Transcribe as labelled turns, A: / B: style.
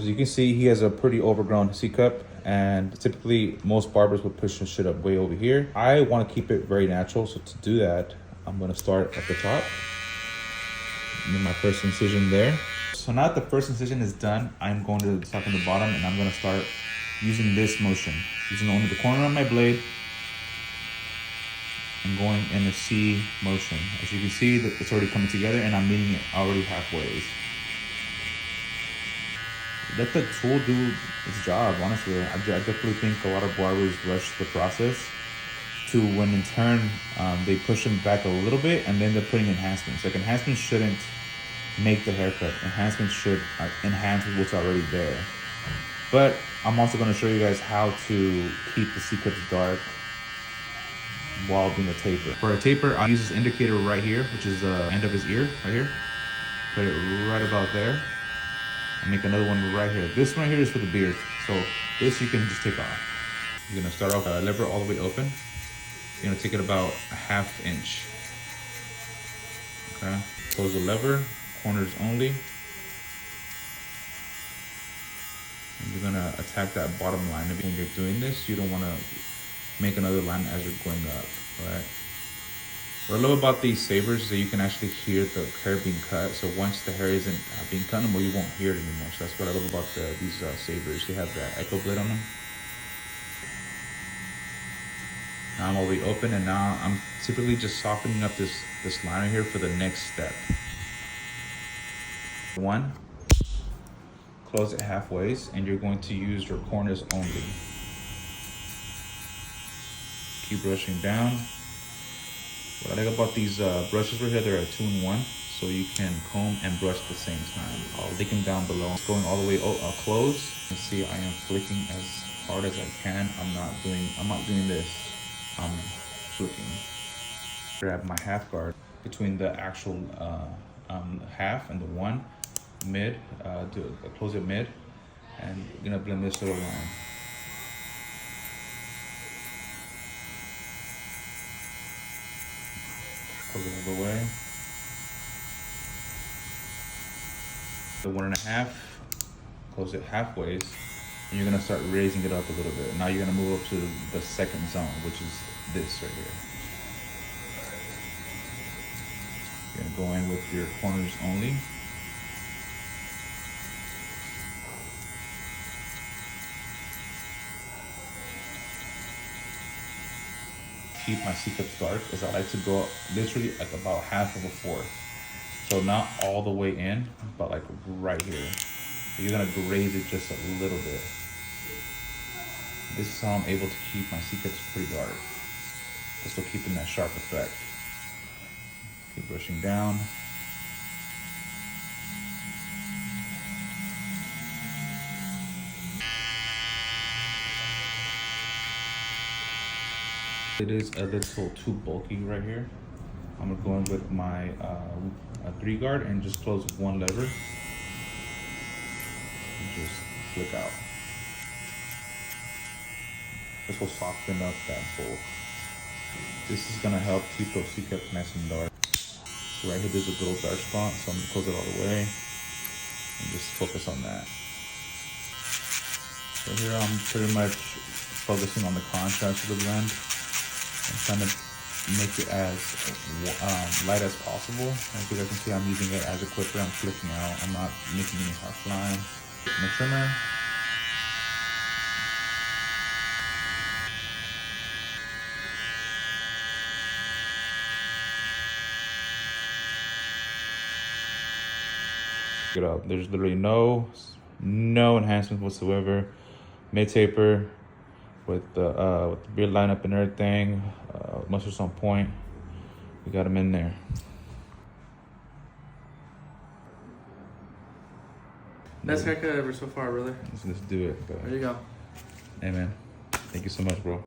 A: As you can see, he has a pretty overgrown C-cup, and typically most barbers would push the shit up way over here. I want to keep it very natural, so to do that, I'm going to start at the top. Make my first incision there. So now that the first incision is done, I'm going to start from the bottom, and I'm going to start using this motion, using only the corner of my blade and going in a C motion. As you can see, it's already coming together, and I'm meeting it already halfway. Let the tool do its job, honestly. I definitely think a lot of barbers rush the process to when in turn they push them back a little bit, and then they're putting enhancements. Like, enhancements shouldn't make the haircut. Enhancements should enhance what's already there. But I'm also going to show you guys how to keep the C-cups dark while doing a taper. For a taper, I use this indicator right here, which is the end of his ear, right here. Put it right about there. And make another one right here. This one right here is for the beard. So this you can just take off. You're gonna start off with a lever all the way open. You're gonna take it about a ½ inch. Okay, close the lever, corners only. And you're gonna attack that bottom line. When you're doing this, you don't wanna make another line as you're going up, right? What I love about these sabers is that you can actually hear the hair being cut. So once the hair isn't being cut anymore, you won't hear it anymore. So that's what I love about these sabers. They have that echo blade on them. Now I'm all the way open, and now I'm typically just softening up this line right here for the next step. One, close it halfway, and you're going to use your corners only. Keep brushing down. What I like about these brushes right here, they're a 2-in-1, so you can comb and brush at the same time. I'll link them down below. It's going all the way close. You can see I am flicking as hard as I can. I'm not doing this. I'm flicking. Grab my half guard between the actual half and the one mid. Close it mid, and I'm gonna blend this little line. Close it all the way. The 1.5, close it halfway, and you're gonna start raising it up a little bit. Now you're gonna move up to the second zone, which is this right here. You're gonna go in with your corners only. Keep my C-cups dark is I like to go literally like about 1/2. So not all the way in, but like right here. So you're gonna graze it just a little bit. This is how I'm able to keep my C-cups pretty dark. But still keeping that sharp effect. Keep brushing down. It is a little too bulky right here. I'm gonna go in with my 3-guard and just close one lever. And just flick out. This will soften up that bulk. This is gonna help keep those C-cups nice and dark. So right here, there's a little dark spot, so I'm gonna close it all the way and just focus on that. So here I'm pretty much focusing on the contrast of the blend. I'm trying to make it as light as possible. As you guys can see, I'm using it as a clipper. I'm flicking out. I'm not making any harsh line. My trimmer. Get up. There's literally no enhancements whatsoever. Mid taper. With the beard lineup and everything, muscles on point. We got them in there.
B: Best haircut ever so far, brother.
A: Let's do it.
B: There you go.
A: Hey man, thank you so much, bro.